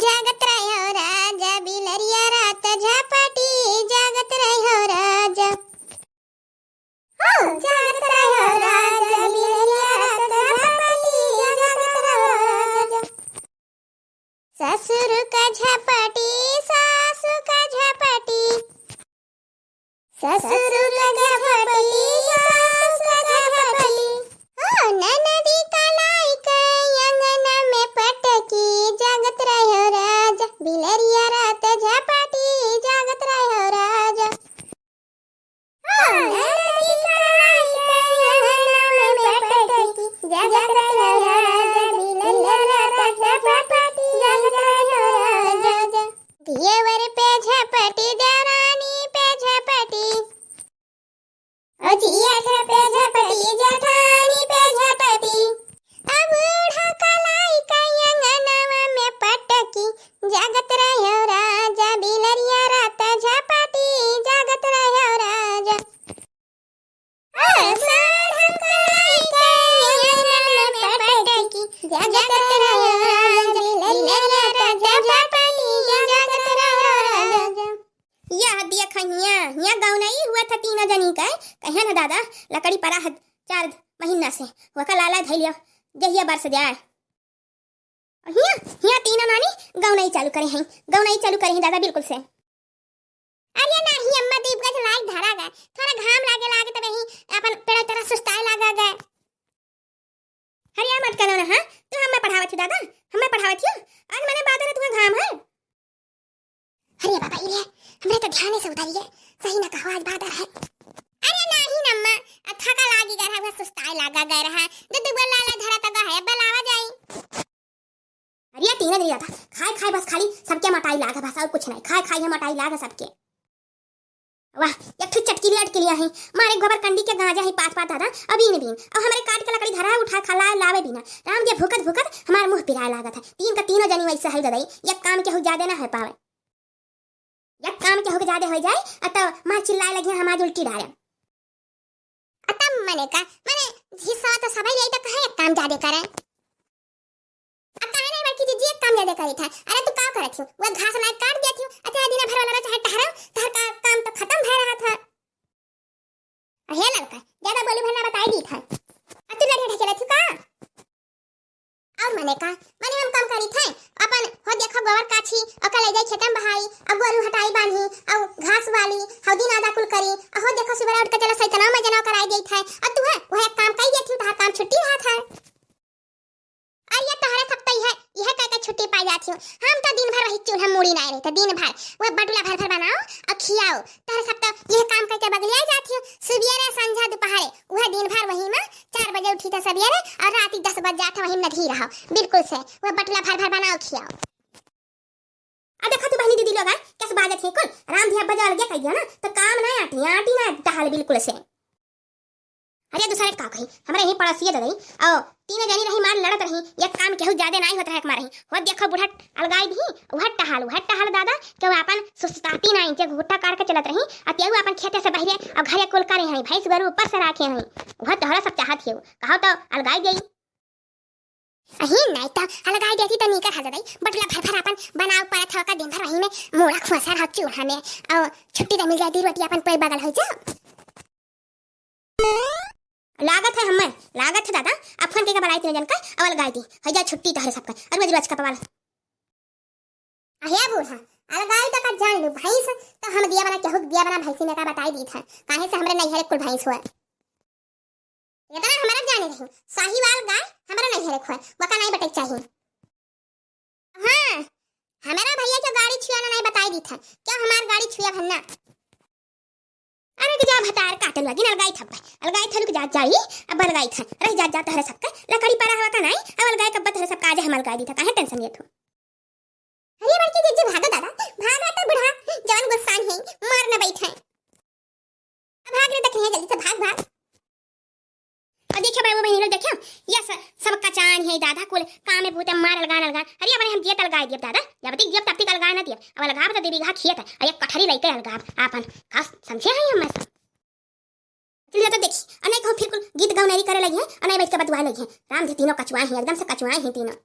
जागत रहो राजा बिलरिया रात झपटी जागत रहो राजा जागत रहो राजा बिलरिया रात झपटी जागत रहो राजा ससुर का झपटी सासु का झपटी ससुर का झपटी सासु का झपटी ननदी कलाई के अंगना में पटकी जागत रहो राजा बिलरिया रात झपटी जागत रहो राजा ननदी कलाई के अंगना में पटकी जागत रहो राजा बिलरिया रात झपटी जागत रहो राजा दियवर पे झपटी देवरानी पे झपटी जिया पे झपटी जेठानी पे झपटी अब बूढ़ा कलाई का अंगनवा में पटकी जागत रहो राजा बिलरिया रात झपटी जागत रहो राजा बूढ़ा कलाई का अंगनवा में पटकी जागत रहो राजा बिलरिया रात झपटी जागत रहो राजा यह देख यहाँ गाँव नहीं हुआ था तीनों जनी का कहे ना दादा लकड़ी पड़ा है 4 महीना से वका लाला धैलिया जहिया बरस जाए यहाँ तीनों नानी गाँव नहीं चालू करे हैं दादा बिल्कुल से अरे नहीं अम्मा दीप का लाइक धरा गए थोड़ा घाम लागे तब ही अपन पेड़ तरह सुस्ताए लगा गए हरिया मत करो ना हां तू हमें पढ़ावत थी दादा हमें पढ़ावत थी आज मैंने बात है तुम्हें घाम है अरे बाबा ये हमरे तो ध्यान से उतारिए सही ना कहो आज बादर है अरे नहीं नम्मा थका लागी गया है सुस्ताए लगा गया रहा दूध बोला ला धरा तक है बलावा जाई अरे तीन दिन था खाए बस खाली सबके मटाई लागा बस और कुछ नहीं खाए है मटाई लागा सबके वाह एक ठो चटकी लट के लिया है मारे गोबर कंडी के गांजा है पात दादा अभी ने भी अब हमारे काट के लकड़ी धरा उठा खला लावे बिना राम के भूकत हमारे मुंह पिराए लागा था तीनों जनी वैसे है दादा एक काम के हो ज्यादा ना है पावे एक काम के हो के ज्यादा हो जाए अतः मां चिल्लाए लगे हम आज उल्टी डाले अतः मैंने हिस्सा तो सभी नहीं तो कहे एक काम ज्यादा करे अतः है ना कि जी एक काम ज्यादा करी था अरे तू का करत हो वो घास ना काट दिया थी अतः दिन भर वाला चाहे टहरा तहर का काम तो खत्म भय रहा था हे लड़का ज्यादा बोली भरना बताई दी था तू लड़के ढकेला थी का और मैंने हम काम करी थे अपन हो देखो गोबर काछी ओका ले जाई खेतम बहाई अब गोरू हटाई बांधी अब घास वाली हौदी नादा कुल करी हो देखो सुबह उठ के चलो सैतना में जना कराई गई थे अब तू है वो एक काम कई गई थी तार काम छुट्टी रहा था और ये तहरे सकता ही है यह कहते छुट्टी पाई जाती हो हम तो दिन भर वही चूल्हा मूड़ी नहीं रहते दिन भर वो बटुला भर बनाओ और खियाओ तहरे सकता यह काम करके बगलिया जाती हो सुबह संझा दोपहर वह दिन भर वही में 4 बजे उठी तो सवेरे और रात 10 बजे जाता वही में धी रहो बिल्कुल से वो बटुला भर बनाओ खियाओ अब देखो तू बहनी दीदी लोग कैसे बाजे थे कुल राम धिया बजा लगे कह दिया ना तो काम ना आटी ना टहल बिल्कुल से अरे दूसरे का कही हमरे ही पड़ोसिए दे गई और तीनों जनी रही मार लड़त रही एक काम केहू ज्यादा नहीं होता है हमारे ही वो देखो बुढ़ा अलगाई भी वह टहल दादा के अपन सुस्ताती नहीं जे घुट्टा काट के चलत रही और तेहू अपन खेते से बहरे और घरे कुल करे हैं भैंस गरु ऊपर से रखे हैं वह तोहरा सब चाहत है कहो तो अलगाई गई अही नहीं तो अलगाई देती तो निकर हज गई बटला भर अपन बनाव पड़ा था का दिन भर वही में मोड़ा खुसा रह चूल्हा में और छुट्टी तो मिल जाती रोटी अपन कोई बगल हो जा लागत है दादा अब फोन के बनाई 3 जन का अवल गाय दी है जा छुट्टी तहरे सबका और रोज का पवाल अहे बूढ़ा अलगाई तो का जान लो भैंस तो हम दिया बना भैंसी ने का बताई दी था काहे से हमरे नहीं है कुल भैंस हुआ इतना हमारा जाने नहीं साहीवाल गाय हमारा नहीं है खोए वका नहीं बटे चाहिए हां हमारा भैया जो गाड़ी छुआना नहीं बताई दी था क्या हमार गाड़ी छुआ भन्ना अरे जा भतार काटल लगी अलगाई थलुक जा जाई अब अलगाई था रह जा हरे सबका लकड़ी पड़ा हुआ का नहीं अब अलगाई कब हरे सबका आज हम अलगाई दी था काहे टेंशन लेत हो अरे बड़की जी भागो दादा भागा तो बुढ़ा जवान गुस्सान है मार न बैठे अब भाग रे देखिए जल्दी से भाग और देखिए बड़े बहनी लोग देखियो यस सबका चान है दादा कुल काम में भूते मार अलगा अरे अपने हम जेत अलगाई दिए दादा जब तक अलगा ना दिए अब अलगा तो देवी घा खेत है और एक कठरी लेके अलगा आपन खास समझे हैं हम चलिए तो देखिए अनेक फिर कुल गीत गाउन नहीं करे लगी है अनेक बैठ के बतवा लगी है राम जी तीनों कचुआ हैं एकदम से कचुआ हैं तीनों